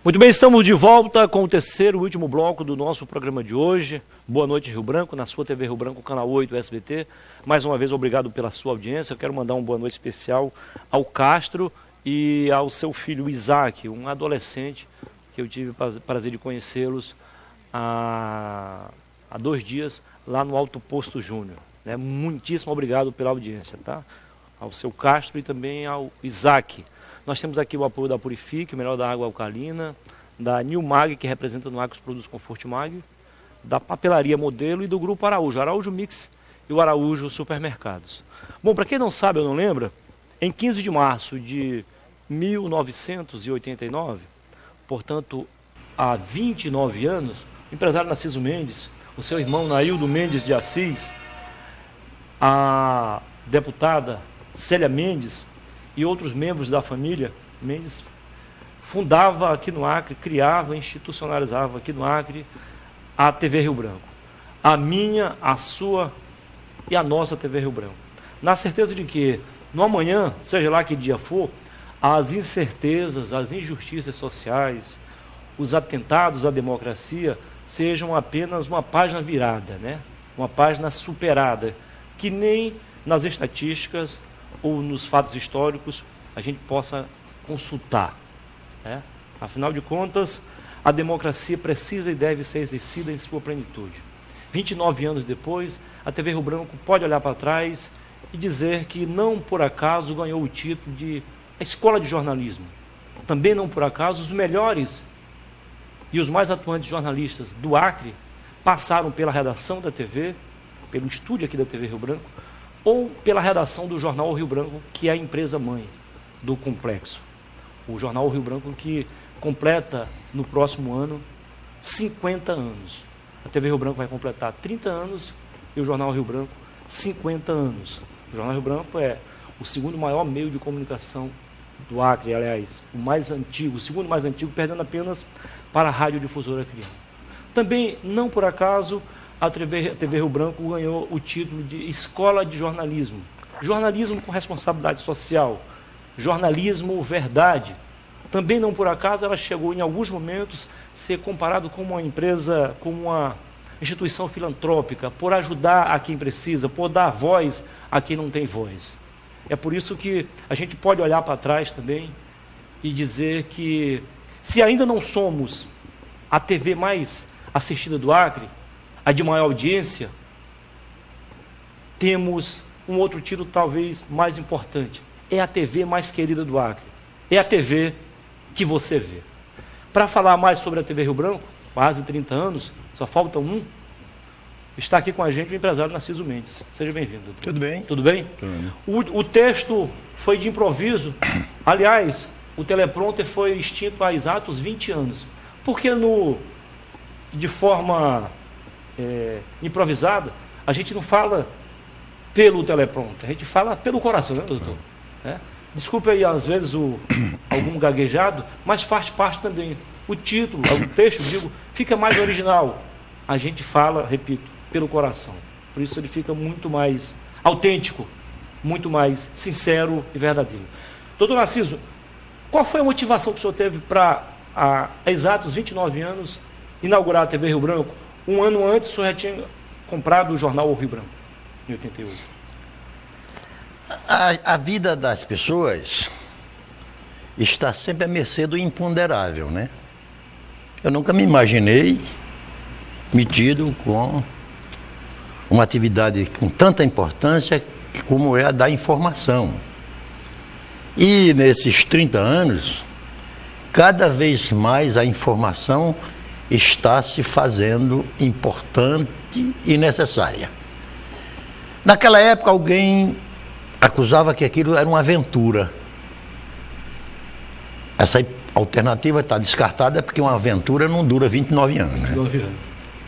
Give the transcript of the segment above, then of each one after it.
Muito bem, estamos de volta com o terceiro e último bloco do nosso programa de hoje. Boa noite, Rio Branco, na sua TV Rio Branco, canal 8 SBT. Mais uma vez, obrigado pela sua audiência. Eu quero mandar uma boa noite especial ao Castro e ao seu filho Isaac, um adolescente que eu tive o prazer de conhecê-los há 2 dias lá no Alto Posto Júnior. Muitíssimo obrigado pela audiência, tá? Ao seu Castro e também ao Isaac. Nós temos aqui o apoio da Purifique, o melhor da água alcalina, da Nilmag, que representa no Acre os produtos Conforto Mag, da Papelaria Modelo e do Grupo Araújo, Araújo Mix e o Araújo Supermercados. Bom, para quem não sabe ou não lembra, em 15 de março de 1989, portanto, há 29 anos, o empresário Narciso Mendes, o seu irmão Naildo Mendes de Assis, a deputada Célia Mendes e outros membros da família Mendes fundava aqui no Acre, criava, institucionalizava aqui no Acre a TV Rio Branco. A minha, a sua e a nossa TV Rio Branco. Na certeza de que no amanhã, seja lá que dia for, as incertezas, as injustiças sociais, os atentados à democracia sejam apenas uma página virada, uma página superada, que nem nas estatísticas ou nos fatos históricos a gente possa consultar. Afinal de contas, a democracia precisa e deve ser exercida em sua plenitude. 29 anos depois, a TV Rio Branco pode olhar para trás e dizer que não por acaso ganhou o título de a Escola de Jornalismo. Também não por acaso os melhores e os mais atuantes jornalistas do Acre passaram pela redação da TV, pelo estúdio aqui da TV Rio Branco, ou pela redação do Jornal Rio Branco, que é a empresa mãe do complexo. O Jornal Rio Branco que completa no próximo ano 50 anos. A TV Rio Branco vai completar 30 anos e o Jornal Rio Branco 50 anos. O Jornal Rio Branco é o segundo maior meio de comunicação do Acre, aliás, o mais antigo, o segundo mais antigo, perdendo apenas para a Radiodifusora Criana. Também, não por acaso, a TV Rio Branco ganhou o título de Escola de Jornalismo. Jornalismo com responsabilidade social, jornalismo verdade. Também não por acaso ela chegou em alguns momentos a ser comparado com uma empresa, com uma instituição filantrópica, por ajudar a quem precisa, por dar voz a quem não tem voz. É por isso que a gente pode olhar para trás também e dizer que, se ainda não somos a TV mais assistida do Acre, a de maior audiência, temos um outro título talvez mais importante. É a TV mais querida do Acre. É a TV que você vê. Para falar mais sobre a TV Rio Branco, quase 30 anos, só falta um, está aqui com a gente o empresário Narciso Mendes. Seja bem-vindo, doutor. Tudo bem? Tudo bem? Tudo bem. O texto foi de improviso. Aliás, o teleprompter foi extinto há exatos 20 anos. Porque de forma improvisada, a gente não fala pelo teleprompter, a gente fala pelo coração, doutor? Desculpe aí, às vezes, algum gaguejado, mas faz parte também. O título, o texto, fica mais original. A gente fala, repito, pelo coração. Por isso ele fica muito mais autêntico, muito mais sincero e verdadeiro. Doutor Narciso, qual foi a motivação que o senhor teve para, há exatos 29 anos, inaugurar a TV Rio Branco? Um ano antes, o senhor já tinha comprado o jornal Rio Branco, em 88. A vida das pessoas está sempre à mercê do imponderável, Eu nunca me imaginei metido com uma atividade com tanta importância como é a da informação. E nesses 30 anos, cada vez mais a informação está se fazendo importante e necessária. Naquela época, alguém acusava que aquilo era uma aventura. Essa alternativa está descartada porque uma aventura não dura 29 anos. 29 anos.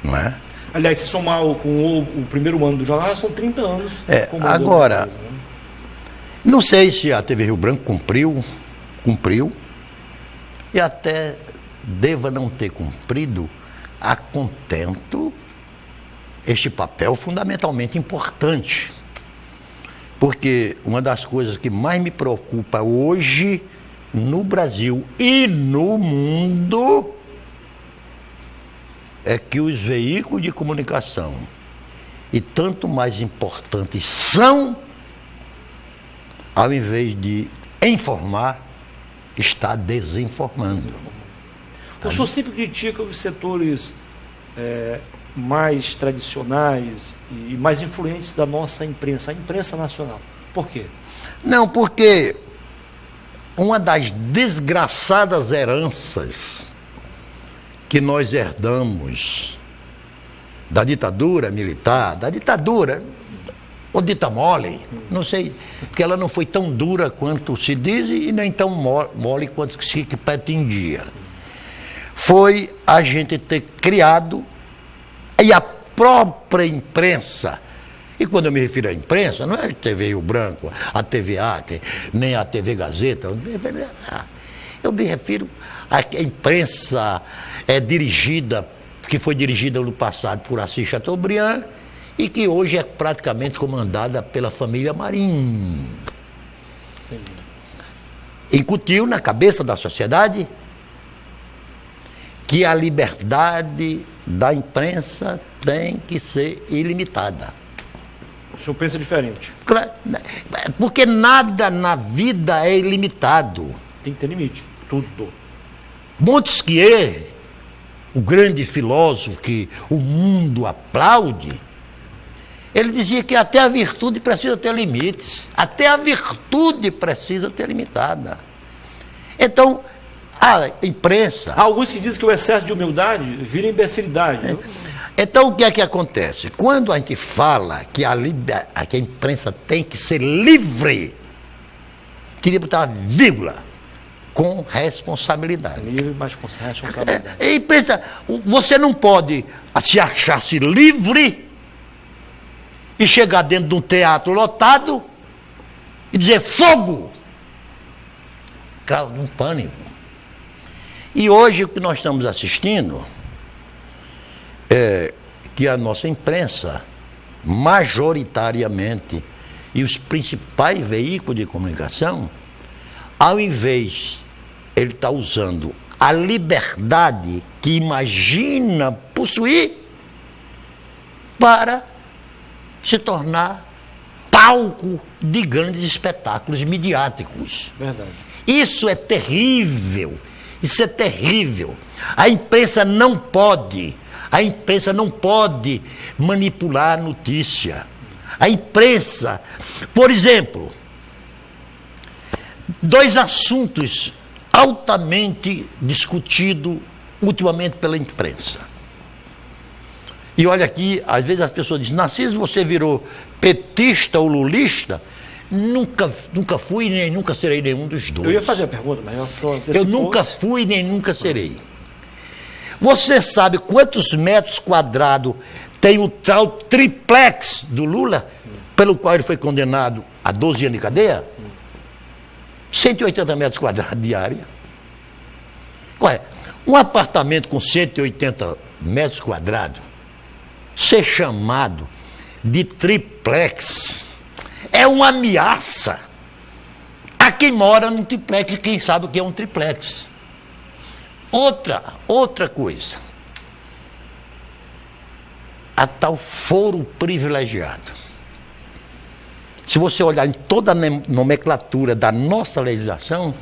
Não é? Aliás, se somar com o primeiro ano do jornal, são 30 anos. Agora, não sei se a TV Rio Branco cumpriu, e até deva não ter cumprido a contento este papel fundamentalmente importante. Porque uma das coisas que mais me preocupa hoje no Brasil e no mundo é que os veículos de comunicação, e tanto mais importantes são, ao invés de informar, está desinformando. O senhor sempre critica os setores mais tradicionais e mais influentes da nossa imprensa, a imprensa nacional. Por quê? Não, porque uma das desgraçadas heranças que nós herdamos da ditadura militar, ou dita mole, não sei, porque ela não foi tão dura quanto se diz e nem tão mole quanto se pretendia. Foi a gente ter criado, e a própria imprensa, e quando eu me refiro à imprensa, não é a TV Rio Branco, a TV Acre, nem a TV Gazeta, eu me refiro à imprensa que foi dirigida no passado por Assis Chateaubriand e que hoje é praticamente comandada pela família Marim. Incutiu na cabeça da sociedade que a liberdade da imprensa tem que ser ilimitada. O senhor pensa diferente? Porque nada na vida é ilimitado. Tem que ter limite, tudo. Montesquieu, o grande filósofo que o mundo aplaude, ele dizia que até a virtude precisa ter limites. Até a virtude precisa ter limitada. Então, a imprensa... Há alguns que dizem que o excesso de humildade vira imbecilidade. Então, o que é que acontece? Quando a gente fala que a imprensa tem que ser livre, queria botar uma vírgula, com responsabilidade. Livre, mas com responsabilidade. E pensa, você não pode se achar-se livre e chegar dentro de um teatro lotado e dizer fogo! Causa um pânico. E hoje o que nós estamos assistindo é que a nossa imprensa, majoritariamente, e os principais veículos de comunicação, ao invés, ele está usando a liberdade que imagina possuir para se tornar palco de grandes espetáculos midiáticos. Verdade. Isso é terrível. Isso é terrível. A imprensa não pode manipular a notícia. A imprensa, por exemplo, 2 assuntos altamente discutidos ultimamente pela imprensa. E olha aqui, às vezes as pessoas dizem, Narciso, você virou petista ou lulista? Nunca fui nem nunca serei nenhum dos dois. Eu ia fazer a pergunta, mas eu nunca fui nem nunca serei. Você sabe quantos metros quadrados tem o tal triplex do Lula, pelo qual ele foi condenado a 12 anos de cadeia? 180 metros quadrados de área. Ué, um apartamento com 180 metros quadrados, ser chamado de triplex, é uma ameaça a quem mora num triplex e quem sabe o que é um triplex. Outra coisa, a tal foro privilegiado. Se você olhar em toda a nomenclatura da nossa legislação,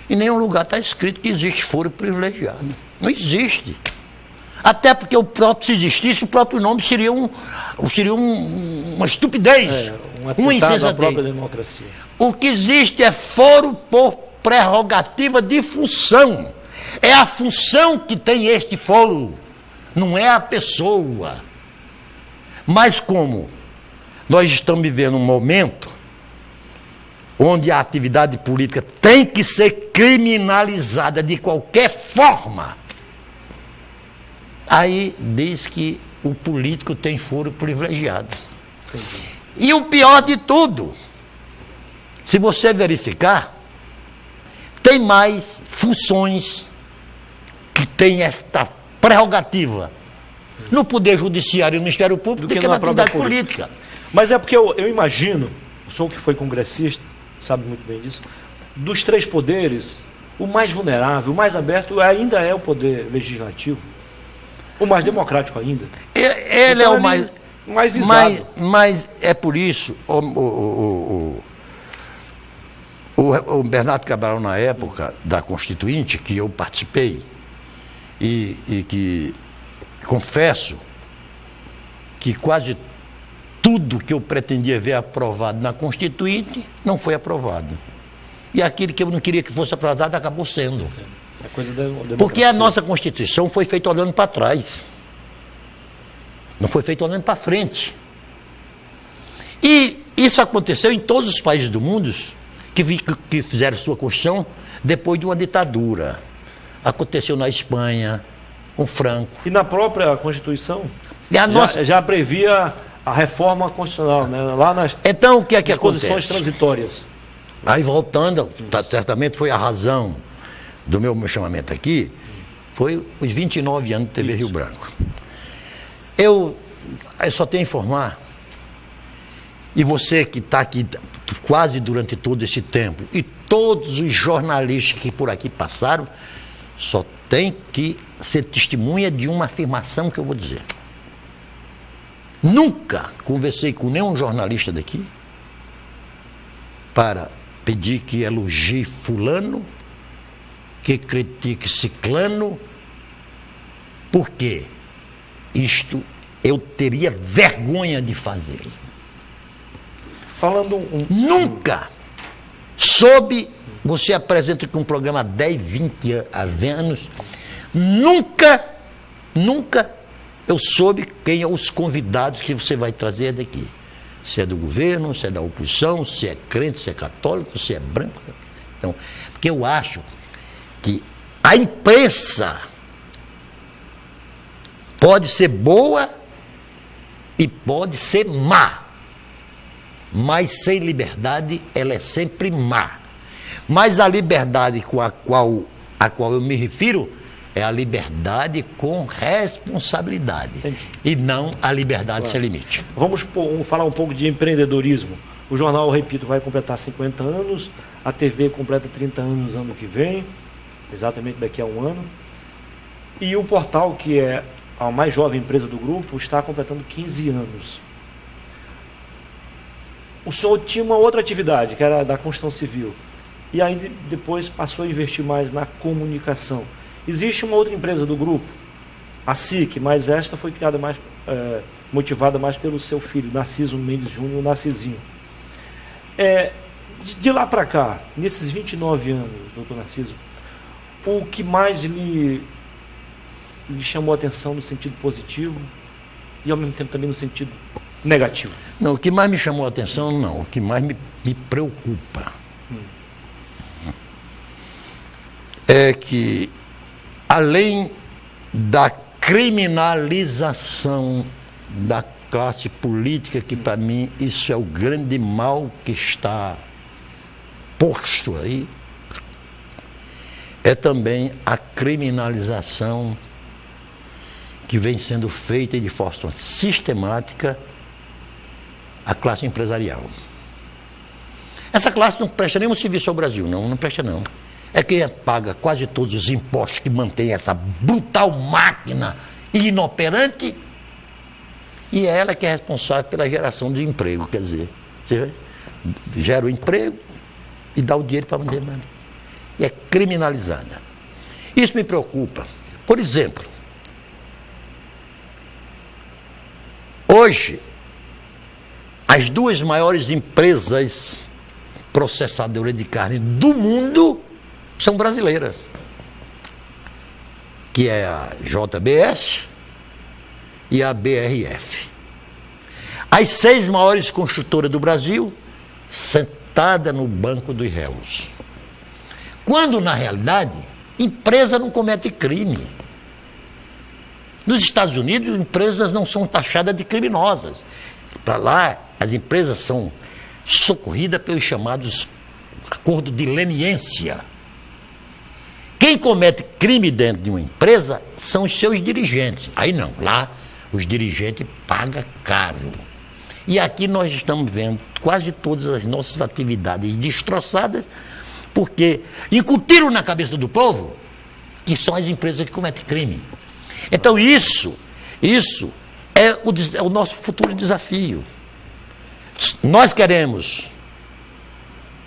em nenhum lugar está escrito que existe foro privilegiado. Não existe. Até porque se existisse, o próprio nome seria uma estupidez, uma insensatez. Própria democracia. O que existe é foro por prerrogativa de função. É a função que tem este foro, não é a pessoa. Mas como nós estamos vivendo um momento onde a atividade política tem que ser criminalizada de qualquer forma, aí diz que o político tem foro privilegiado. E o pior de tudo, se você verificar, tem mais funções que tem esta prerrogativa no Poder Judiciário e no Ministério Público do que na atividade política. Mas é porque eu imagino, o senhor que foi congressista, sabe muito bem disso, dos 3 poderes, o mais vulnerável, o mais aberto ainda é o poder legislativo, o mais democrático ainda. Ele então, é o mais visado. Mas é por isso, o Bernardo Cabral, na época da Constituinte, que eu participei, e que confesso que quase tudo que eu pretendia ver aprovado na Constituinte não foi aprovado. E aquilo que eu não queria que fosse aprovado acabou sendo. É coisa da democracia. Porque a nossa Constituição foi feita olhando para trás. Não foi feita olhando para frente. E isso aconteceu em todos os países do mundo que fizeram sua Constituição depois de uma ditadura. Aconteceu na Espanha, com Franco. E na própria Constituição já previa a reforma constitucional, né? Lá nas então, o que é que disposições acontece? Transitórias. Aí voltando, certamente foi a razão do meu chamamento aqui, foi os 29 anos de TV Rio Branco. Eu só tenho a informar, e você que está aqui quase durante todo esse tempo, e todos os jornalistas que por aqui passaram, só tem que ser testemunha de uma afirmação que eu vou dizer. Nunca conversei com nenhum jornalista daqui para pedir que elogie fulano, que critique ciclano, porque isto eu teria vergonha de fazer. Falando Nunca soube, você apresenta aqui um programa há 10, 20 anos, nunca eu soube quem é os convidados que você vai trazer daqui. Se é do governo, se é da oposição, se é crente, se é católico, se é branco. Então, porque eu acho que a imprensa pode ser boa e pode ser má, mas sem liberdade ela é sempre má. Mas a liberdade a qual eu me refiro é a liberdade com responsabilidade. Entendi. E não a liberdade sem limite. Vamos falar um pouco de empreendedorismo. O jornal, repito, vai completar 50 anos, a TV completa 30 anos ano que vem, exatamente daqui a um ano. E o portal, que é a mais jovem empresa do grupo, está completando 15 anos. O senhor tinha uma outra atividade, que era da construção civil, e aí depois passou a investir mais na comunicação. Existe uma outra empresa do grupo, a SIC, mas esta foi criada mais, motivada mais pelo seu filho, Narciso Mendes Júnior, o Narcisinho. De lá para cá, nesses 29 anos, doutor Narciso, o que mais lhe chamou a atenção no sentido positivo e ao mesmo tempo também no sentido negativo? Não, o que mais me chamou a atenção, não. O que mais me preocupa é que, além da criminalização da classe política, que para mim isso é o grande mal que está posto aí, é também a criminalização que vem sendo feita de forma sistemática a classe empresarial. Essa classe não presta nenhum serviço ao Brasil, não presta não. É quem paga quase todos os impostos que mantém essa brutal máquina inoperante, e é ela que é responsável pela geração de emprego. Quer dizer, você gera o emprego e dá o dinheiro para manter. E é criminalizada. Isso me preocupa. Por exemplo, hoje, as duas maiores empresas processadoras de carne do mundo são brasileiras, que é a JBS e a BRF. As 6 maiores construtoras do Brasil, sentada no banco dos réus. Quando, na realidade, empresa não comete crime. Nos Estados Unidos, empresas não são taxadas de criminosas. Para lá, as empresas são socorridas pelos chamados acordos de leniência. Quem comete crime dentro de uma empresa são os seus dirigentes. Aí não, lá os dirigentes pagam caro. E aqui nós estamos vendo quase todas as nossas atividades destroçadas, Porque incutiram na cabeça do povo que são as empresas que cometem crime. Então isso é o nosso futuro desafio. Nós queremos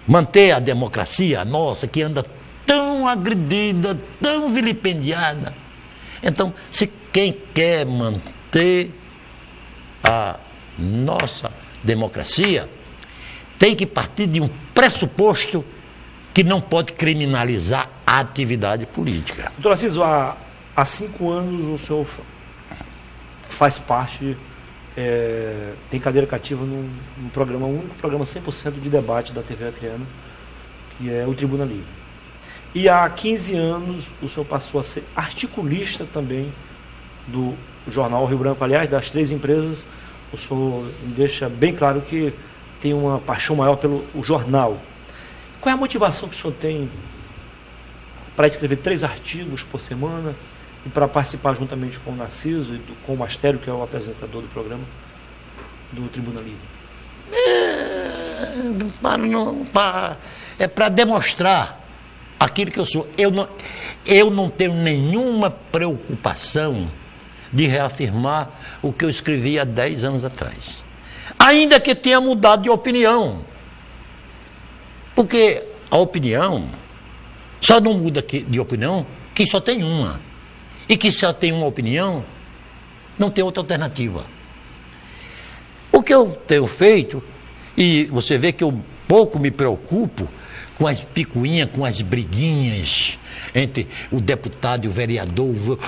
manter a democracia nossa, que anda tão agredida, tão vilipendiada. Então, se quem quer manter a nossa democracia, tem que partir de um pressuposto que não pode criminalizar a atividade política. Doutor Narciso, há 5 anos o senhor faz parte, tem cadeira cativa num programa, um único programa 100% de debate da TV Acreana, que é o Tribuna Livre. E há 15 anos o senhor passou a ser articulista também do jornal Rio Branco. Aliás, das 3 empresas, o senhor deixa bem claro que tem uma paixão maior pelo jornal. Qual é a motivação que o senhor tem para escrever 3 artigos por semana e para participar juntamente com o Narciso e com o Mastério, que é o apresentador do programa do Tribuna Livre? É para demonstrar aquilo que eu sou. Eu não tenho nenhuma preocupação de reafirmar o que eu escrevi há 10 anos atrás. Ainda que tenha mudado de opinião. Porque a opinião só não muda de opinião quem só tem uma. E quem só tem uma opinião não tem outra alternativa. O que eu tenho feito, e você vê que eu pouco me preocupo com as picuinhas, com as briguinhas entre o deputado e o vereador.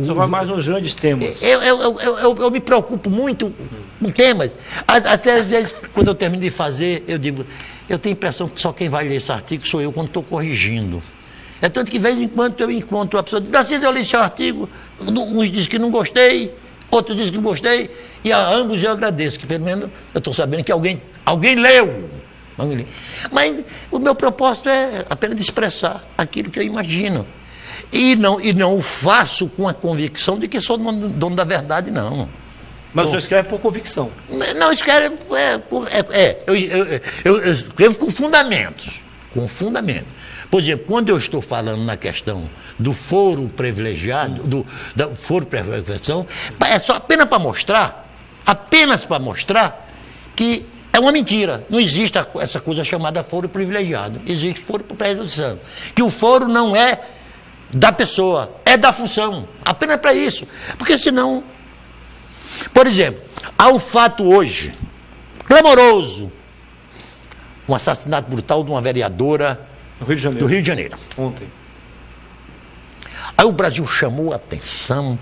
Só vai mais nos grandes temas. Eu me preocupo muito com temas. Até às vezes, quando eu termino de fazer, eu digo, eu tenho a impressão que só quem vai ler esse artigo sou eu quando estou corrigindo. É tanto que, de vez em quando, eu encontro a pessoa, Narciso, eu li esse artigo, uns dizem que não gostei, outros dizem que gostei, e a ambos eu agradeço, que pelo menos eu estou sabendo que alguém leu. Mas o meu propósito é apenas de expressar aquilo que eu imagino. E não o faço com a convicção de que sou dono da verdade, não. Mas o senhor escreve por convicção? Não, escreve. Eu escrevo com fundamentos. Com fundamentos. Por exemplo, quando eu estou falando na questão do foro privilegiado, do foro privilegiação, é só apenas para mostrar que é uma mentira. Não existe essa coisa chamada foro privilegiado. Existe foro privilegiação. Que o foro não é da pessoa, é da função. Apenas para isso. Porque senão... Por exemplo, há um fato hoje, clamoroso, um assassinato brutal de uma vereadora do Rio de Janeiro. Ontem. Aí o Brasil chamou a atenção,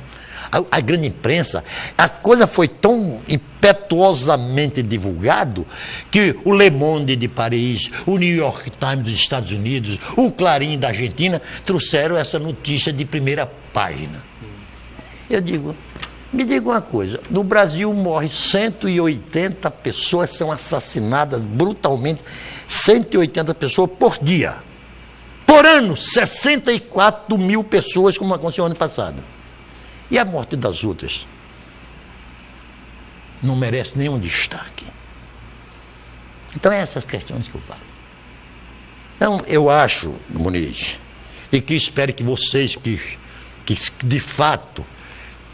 a grande imprensa, a coisa foi tão impetuosamente divulgado que o Le Monde de Paris, o New York Times dos Estados Unidos, o Clarim da Argentina trouxeram essa notícia de primeira página. Eu digo, me diga uma coisa, no Brasil morre 180 pessoas, são assassinadas brutalmente, 180 pessoas por dia. Por ano, 64 mil pessoas, como aconteceu ano passado. E a morte das outras? Não merece nenhum destaque. Então, é essas questões que eu falo. Então, eu acho, Muniz, e que espero que vocês, que de fato,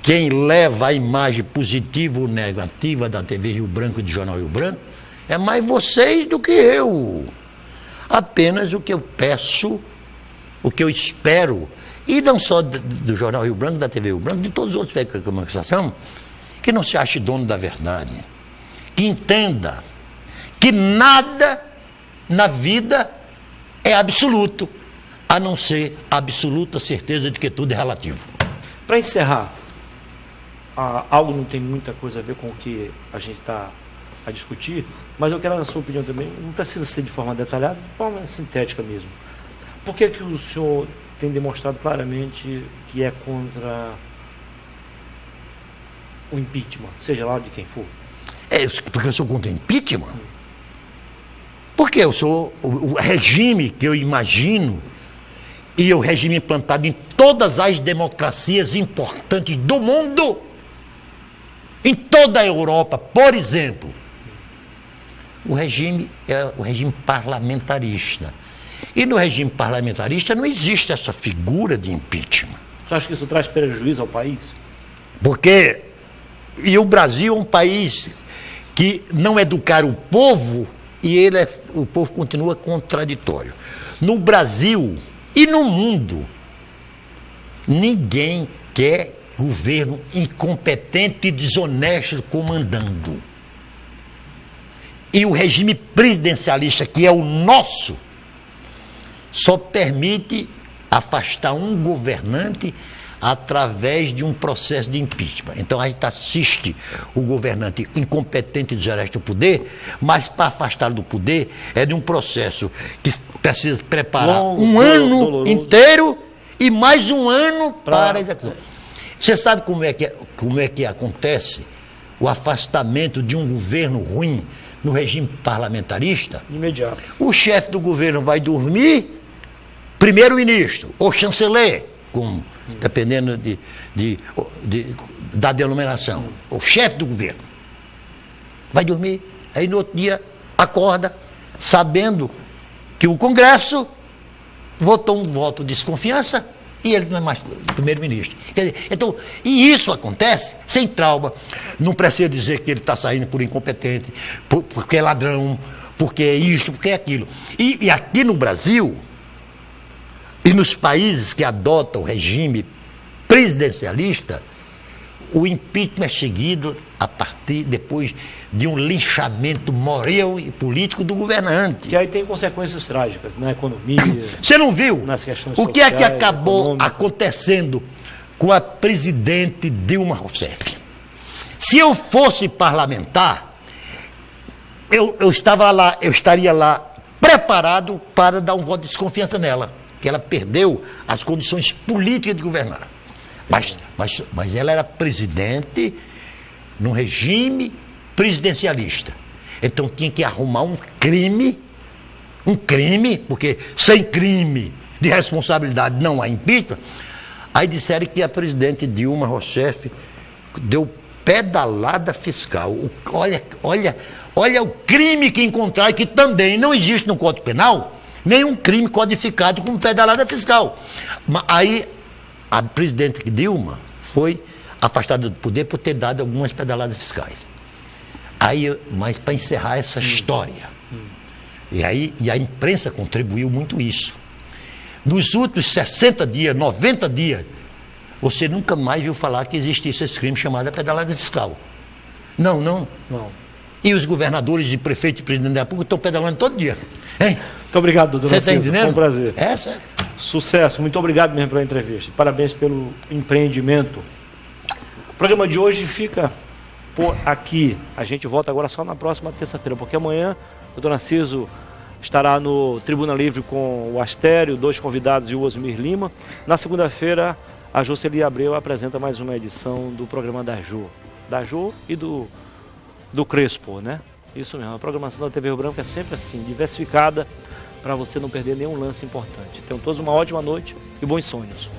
quem leva a imagem positiva ou negativa da TV Rio Branco e do Jornal Rio Branco, é mais vocês do que eu. Apenas o que eu peço, o que eu espero, e não só do Jornal Rio Branco, da TV Rio Branco, de todos os outros veículos de comunicação, que não se ache dono da verdade, que entenda que nada na vida é absoluto, a não ser a absoluta certeza de que tudo é relativo. Para encerrar, algo não tem muita coisa a ver com o que a gente está a discutir, mas eu quero a sua opinião também, não precisa ser de forma detalhada, de forma sintética mesmo. Por que o senhor tem demonstrado claramente que é contra o impeachment, seja lá de quem for? Porque eu sou contra o impeachment? Porque eu sou o regime que eu imagino, e o regime implantado em todas as democracias importantes do mundo, em toda a Europa, por exemplo, o regime é o regime parlamentarista. E no regime parlamentarista não existe essa figura de impeachment. Você acha que isso traz prejuízo ao país? Porque o Brasil é um país que não educar o povo e o povo continua contraditório. No Brasil e no mundo, ninguém quer governo incompetente e desonesto comandando. E o regime presidencialista, que é o nosso, só permite afastar um governante através de um processo de impeachment. Então a gente assiste o governante incompetente e desonesto do poder, mas para afastá-lo do poder é de um processo que precisa preparar um ano inteiro e mais um ano para a execução. Você sabe como é que acontece o afastamento de um governo ruim no regime parlamentarista? Imediato. O chefe do governo vai dormir, primeiro-ministro ou chanceler, dependendo da denominação, o chefe do governo vai dormir, aí no outro dia acorda sabendo que o Congresso votou um voto de desconfiança e ele não é mais primeiro-ministro. Então, e isso acontece sem trauma. Não precisa dizer que ele está saindo por incompetente, porque é ladrão, porque é isso, porque é aquilo. E aqui no Brasil, e nos países que adotam o regime presidencialista, o impeachment é seguido depois de um linchamento moral e político do governante. Que aí tem consequências trágicas na economia. Você não viu nas questões o que é que sociais, acabou econômicas. acontecendo com a presidente Dilma Rousseff? Se eu fosse parlamentar, eu estaria lá preparado para dar um voto de desconfiança nela, que ela perdeu as condições políticas de governar. Mas ela era presidente num regime presidencialista. Então tinha que arrumar um crime, porque sem crime de responsabilidade não há impeachment. Aí disseram que a presidente Dilma Rousseff deu pedalada fiscal. Olha o crime que encontraram, que também não existe no Código Penal, nenhum crime codificado como pedalada fiscal. Aí a presidente Dilma foi afastada do poder por ter dado algumas pedaladas fiscais. Mas para encerrar essa história, e a imprensa contribuiu muito isso. Nos últimos 60 dias, 90 dias, você nunca mais viu falar que existisse esse crime chamado pedalada fiscal. Não. E os governadores e prefeitos e presidente da República estão pedalando todo dia. Hein? Muito obrigado, doutor. Você está entendendo? Foi um prazer. Sucesso. Muito obrigado mesmo pela entrevista. Parabéns pelo empreendimento. O programa de hoje fica por aqui. A gente volta agora só na próxima terça-feira, porque amanhã o doutor Narciso estará no Tribuna Livre com o Astério, 2 convidados e o Osmir Lima. Na segunda-feira, a Jocely Abreu apresenta mais uma edição do programa da Jô e do Crespo, né? Isso mesmo, a programação da TV Rio Branco é sempre assim, diversificada, para você não perder nenhum lance importante. Tenham todos uma ótima noite e bons sonhos.